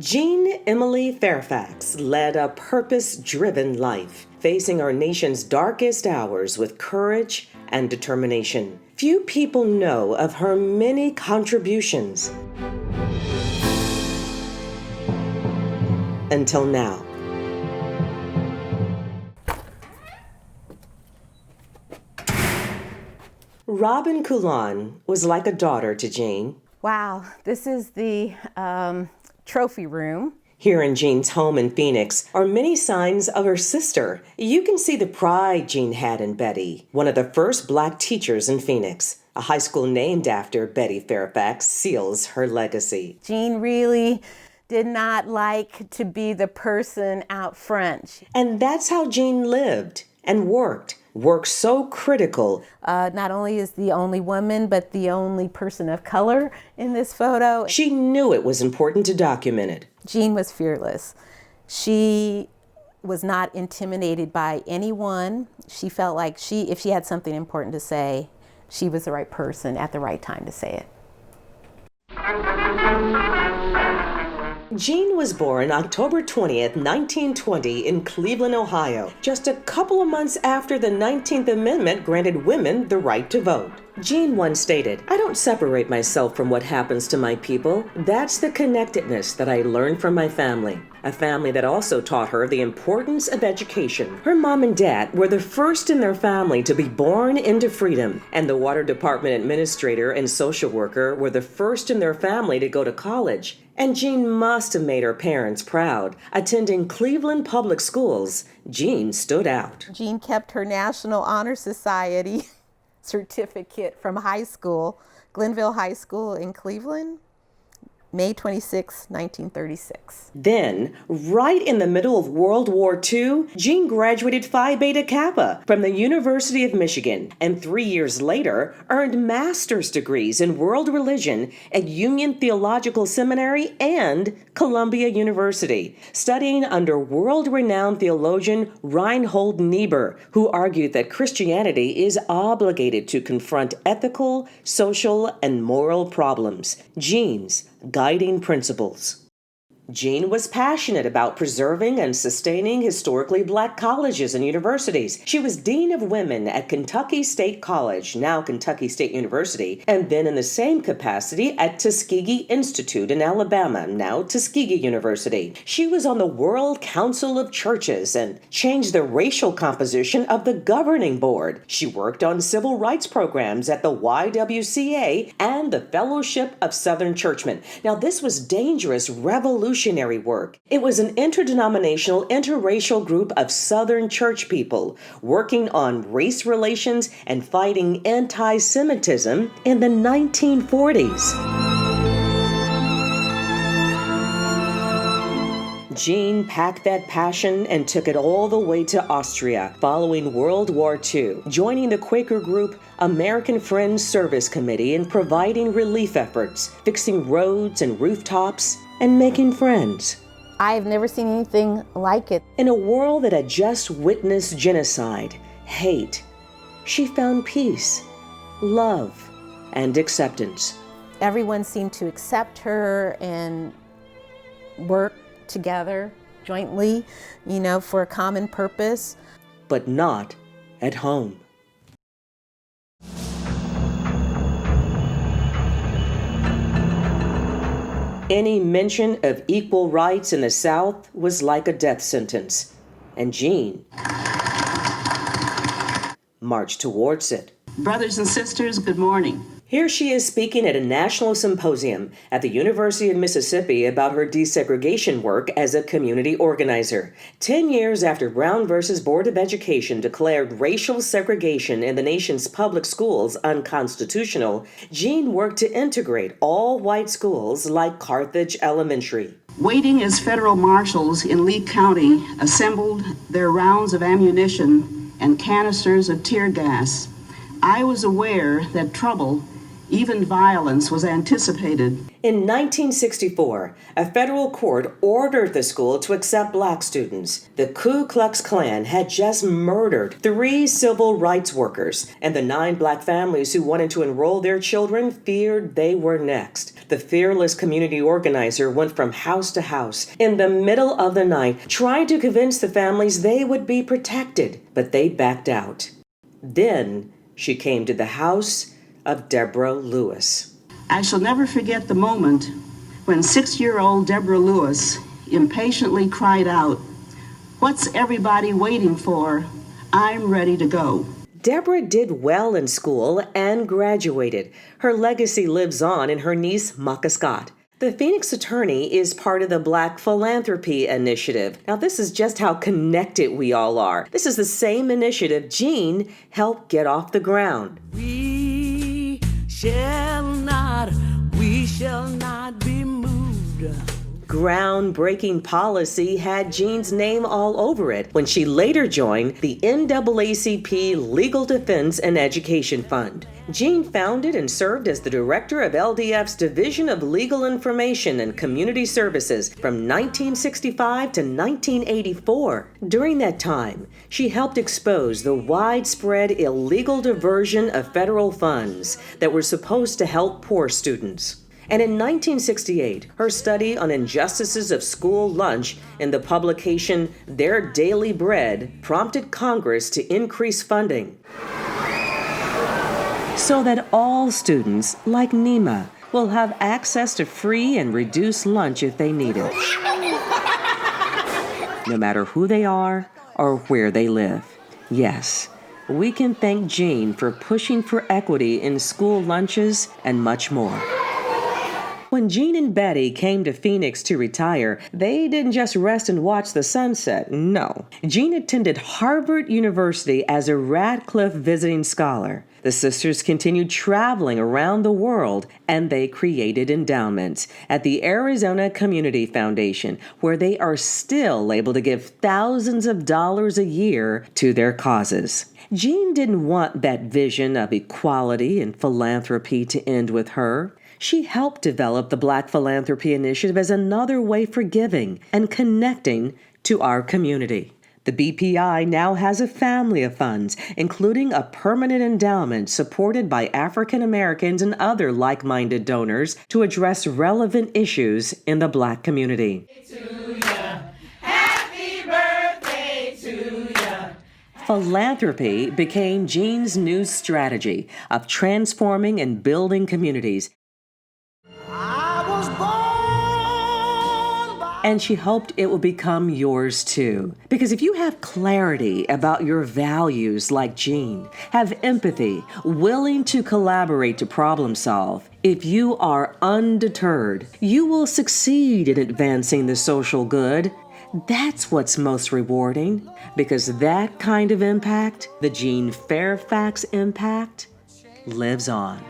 Jean Emily Fairfax led a purpose-driven life, facing our nation's darkest hours with courage and determination. Few people know of her many contributions. Until now. Robin Coulon was like a daughter to Jean. Wow, this is the trophy room. Here in Jean's home in Phoenix are many signs of her sister. You can see the pride Jean had in Betty, one of the first Black teachers in Phoenix. A high school named after Betty Fairfax seals her legacy. Jean really did not like to be the person out front. And that's how Jean lived and worked so critical. Not only is the only woman, but the only person of color in this photo. She knew it was important to document it. Jean was fearless. She was not intimidated by anyone. She felt like if she had something important to say, she was the right person at the right time to say it. Jean was born October 20th, 1920 in Cleveland, Ohio, just a couple of months after the 19th Amendment granted women the right to vote. Jean once stated, "I don't separate myself from what happens to my people. That's the connectedness that I learned from my family." A family that also taught her the importance of education. Her mom and dad were the first in their family to be born into freedom, and the water department administrator and social worker were the first in their family to go to college. And Jean must have made her parents proud. Attending Cleveland public schools, Jean stood out. Jean kept her National Honor Society certificate from high school, Glenville High School in Cleveland, May 26, 1936. Then, right in the middle of World War II, Jean graduated Phi Beta Kappa from the University of Michigan, and 3 years later earned master's degrees in world religion at Union Theological Seminary and Columbia University, studying under world-renowned theologian Reinhold Niebuhr, who argued that Christianity is obligated to confront ethical, social, and moral problems. Jean's guiding principles. Jean was passionate about preserving and sustaining historically Black colleges and universities. She was Dean of Women at Kentucky State College, now Kentucky State University, and then in the same capacity at Tuskegee Institute in Alabama, now Tuskegee University. She was on the World Council of Churches and changed the racial composition of the governing board. She worked on civil rights programs at the YWCA and the Fellowship of Southern Churchmen. Now, this was dangerous, revolutionary work. It was an interdenominational, interracial group of Southern church people working on race relations and fighting anti-Semitism in the 1940s. Jean packed that passion and took it all the way to Austria following World War II, joining the Quaker group American Friends Service Committee in providing relief efforts, fixing roads and rooftops, and making friends. I've never seen anything like it. In a world that had just witnessed genocide, hate, she found peace, love, and acceptance. Everyone seemed to accept her and work together jointly, for a common purpose. But not at home. Any mention of equal rights in the South was like a death sentence, and Jean marched towards it. Brothers and sisters, good morning. Here she is speaking at a national symposium at the University of Mississippi about her desegregation work as a community organizer. 10 years after Brown versus Board of Education declared racial segregation in the nation's public schools unconstitutional, Jean worked to integrate all white schools like Carthage Elementary. Waiting as federal marshals in Lee County assembled their rounds of ammunition and canisters of tear gas, I was aware that trouble Even violence was anticipated. In 1964, a federal court ordered the school to accept black students. The Ku Klux Klan had just murdered 3 civil rights workers, and the 9 black families who wanted to enroll their children feared they were next. The fearless community organizer went from house to house in the middle of the night, trying to convince the families they would be protected, but they backed out. Then she came to the house of Deborah Lewis. I shall never forget the moment when 6-year-old Deborah Lewis impatiently cried out, "What's everybody waiting for? I'm ready to go." Deborah did well in school and graduated. Her legacy lives on in her niece, Maka Scott. The Phoenix Attorney is part of the Black Philanthropy Initiative. Now, this is just how connected we all are. This is the same initiative Jean helped get off the ground. We shall not be moved. Groundbreaking policy had Jean's name all over it when she later joined the NAACP Legal Defense and Education Fund. Jean founded and served as the director of LDF's Division of Legal Information and Community Services from 1965 to 1984. During that time, she helped expose the widespread illegal diversion of federal funds that were supposed to help poor students. And in 1968, her study on injustices of school lunch in the publication Their Daily Bread prompted Congress to increase funding so that all students, like Nima, will have access to free and reduced lunch if they need it, no matter who they are or where they live. Yes, we can thank Jean for pushing for equity in school lunches and much more. When Jean and Betty came to Phoenix to retire, they didn't just rest and watch the sunset. No. Jean attended Harvard University as a Radcliffe visiting scholar. The sisters continued traveling around the world, and they created endowments at the Arizona Community Foundation, where they are still able to give thousands of dollars a year to their causes. Jean didn't want that vision of equality and philanthropy to end with her. She helped develop the Black Philanthropy Initiative as another way for giving and connecting to our community. The BPI now has a family of funds, including a permanent endowment supported by African Americans and other like-minded donors to address relevant issues in the Black community. Happy birthday to ya. Philanthropy became Jean's new strategy of transforming and building communities. And she hoped it would become yours too. Because if you have clarity about your values like Jean, have empathy, willing to collaborate to problem solve, if you are undeterred, you will succeed in advancing the social good. That's what's most rewarding, because that kind of impact, the Jean Fairfax impact, lives on.